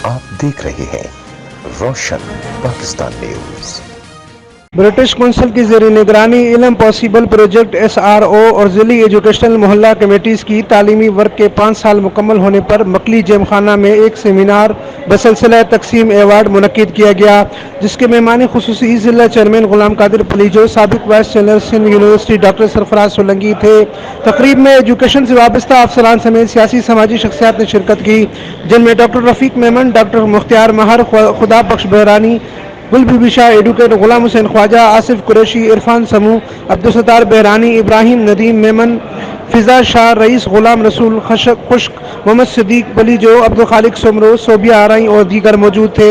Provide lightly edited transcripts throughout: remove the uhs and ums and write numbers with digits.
आप देख रहे हैं रोशन पाकिस्तान न्यूज। ब्रिटिश कौंसिल की ज़ेर निगरानी इल्म पॉसिबल प्रोजेक्ट SRO और ज़िली एजुकेशनल मोहल्ला कमेटीज़ की तालीमी वर्क के 5 साल मुकम्मल होने पर मकली जेम खाना में एक सेमिनार बसिलसिला तकसीम एवार्ड मुनक्किद किया गया, जिसके मेहमान खुसूसी ज़िला चेयरमैन गुलाम कादिर पुलीजो, साबिक vice chancellor Sindh University doctor Sarfaraz Solanki थे। तकरीब में एजुकेशन से वाबस्ता अफसरान समेत सियासी समाजी शख्सियात ने शिरकत की, जिनमें डॉक्टर रफ़ीक मेमन, डॉक्टर मुख्तियार महर, खुदा बख्श बहरानी, गुल बीबी शाह, एडवोकेट गुलाम हुसैन ख्वाजा, आसिफ कुरैशी, इरफान समू, अब्दुलसत्तार बहरानी, इब्राहिम नदीम मेमन, फिजा शाह, रईस गुलाम रसूल खुश्क, मोहम्मद सिद्दीक बलीजो, अब्दुल खालिक सुमरो, सोबिया आरई और दीगर मौजूद थे।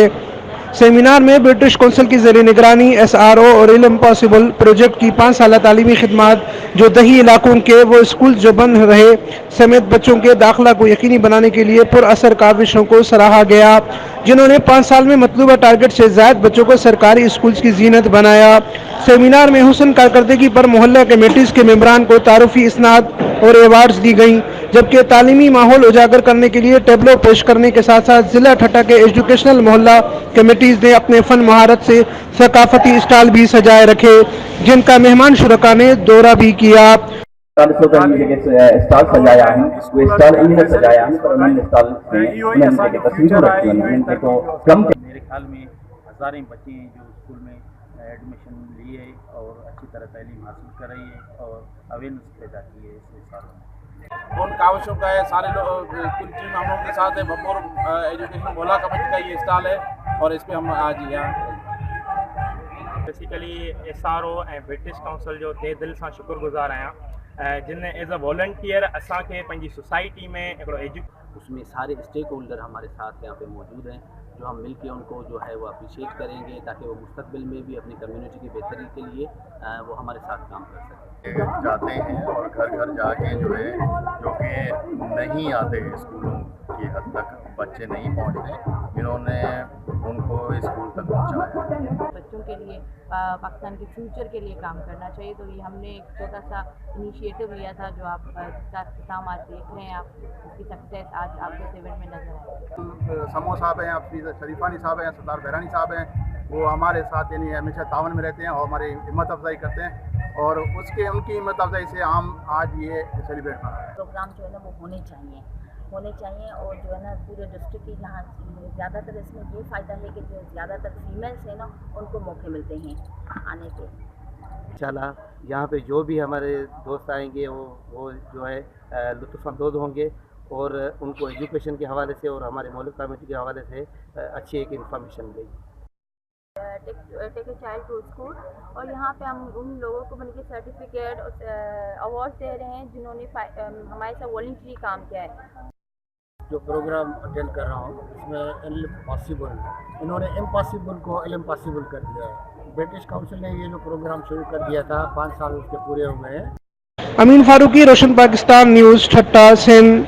सेमिनार में ब्रिटिश कौंसिल की ज़ेर निगरानी SRO और इल्म पॉसिबल प्रोजेक्ट की 5 साल तालीमी खिदमात जो दही इलाकों के वो स्कूल जो बंद रहे समेत बच्चों के दाखिला को यकीनी बनाने के लिए पुरअसर काविशों को सराहा गया, जिन्होंने 5 साल में मतलूबा टारगेट से ज़ायद बच्चों को सरकारी स्कूल्स की जीनत बनाया। सेमिनार में हुसन कारकर्दगी पर मोहल्ला कमेटीज़ के मेंबरान को तारुफी इसनाद और एवार्ड्स दी गई, जबकि तालीमी माहौल उजागर करने के लिए टेबलो पेश करने के साथ साथ जिला ठट्टा के एजुकेशनल मोहल्ला कमेटीज़ ने अपने फन महारत से सकाफती स्टॉल भी सजाए रखे, जिनका मेहमान शुरका ने दौरा भी किया। स्टॉल सजाया है, वो स्टॉल इन्होंने सजाया है, पर उन्होंने स्टॉल में तस्वीरें रखी हैं, इनके को कम मेरे ख्याल में हज़ारें बच्चे हैं जो स्कूल में एडमिशन लिए और अच्छी तरह तालीम हासिल कर रही है और अवेयरनेस पैदा की है इस साल में। उन काविशों का है, सारे लोग कुल टीम हम लोग के साथ है। भरपूर एजुकेशन मोहल्ला कमेटी का ये स्टॉल है और इस पर हम आज यहाँ बेसिकली SRO ऐं ब्रिटिश काउंसिल जो तहे दिल सां शुक्रगुज़ार आहियां, जिन एज अ वॉलंटियर असांखे पंहिंजी सोसाइटी में हिकिड़ो उसमें सारे स्टेक होल्डर हमारे साथ यहाँ पे मौजूद हैं, जो हम मिल के उनको जो है वो अप्रिशिएट करेंगे ताकि वो मुस्तकबिल में भी अपनी कम्युनिटी की बेहतरी के लिए वो हमारे साथ काम कर सकें। जाते हैं और घर घर जाके जो है जो कि नहीं आते स्कूलों की हद तक बच्चे नहीं पहुंचते, इन्होंने उनको स्कूल तक पहुंचाया। बच्चों के लिए पाकिस्तान के फ्यूचर के लिए काम करना चाहिए, तो ये हमने एक छोटा सा इनिशिएटिव लिया था जो आप जिसका इख्तिताम आज देख रहे हैं, आप उसकी सक्सेस आज आपके इवेंट में नजर आए। समो साहब हैं, अपनी शरीफानी साहब हैं, सरदार बहरानी साहब हैं, वो हमारे साथ यानी हमेशा तावन में रहते हैं और हमारी हिम्मत अफजाई करते हैं और उनकी हिम्मत अफजाई से हम आज ये सेलिब्रेट कर रहे हैं। प्रोग्राम जो है ना वो होने चाहिए और जो है ना पूरे डिस्ट्रिक्ट की यहाँ ज़्यादातर इसमें ये फ़ायदा है कि जो ज़्यादातर फीमेल्स हैं ना उनको मौके मिलते हैं आने के। इंशाल्लाह यहाँ पे जो भी हमारे दोस्त आएंगे वो जो है लुत्फ़अंदोज़ होंगे और उनको एजुकेशन के हवाले से और हमारे मौलिक कमेटी के हवाले से अच्छी एक इन्फॉर्मेशन देगी। Take a child to school, और यहाँ पे हम उन लोगों को बल्कि सर्टिफिकेट अवार्ड दे रहे हैं जिन्होंने हमारे साथ वॉलंटरी काम किया है। जो प्रोग्राम अटेंड कर रहा हूँ इसमें इल्म पॉसिबल, इन्होंने इम्पॉसिबल को इल्म पॉसिबल कर दिया है। ब्रिटिश काउंसिल ने ये जो प्रोग्राम शुरू कर दिया था 5 साल उसके पूरे हुए हैं। अमीन फारूकी, रोशन पाकिस्तान न्यूज़, ठट्टा, सिंध।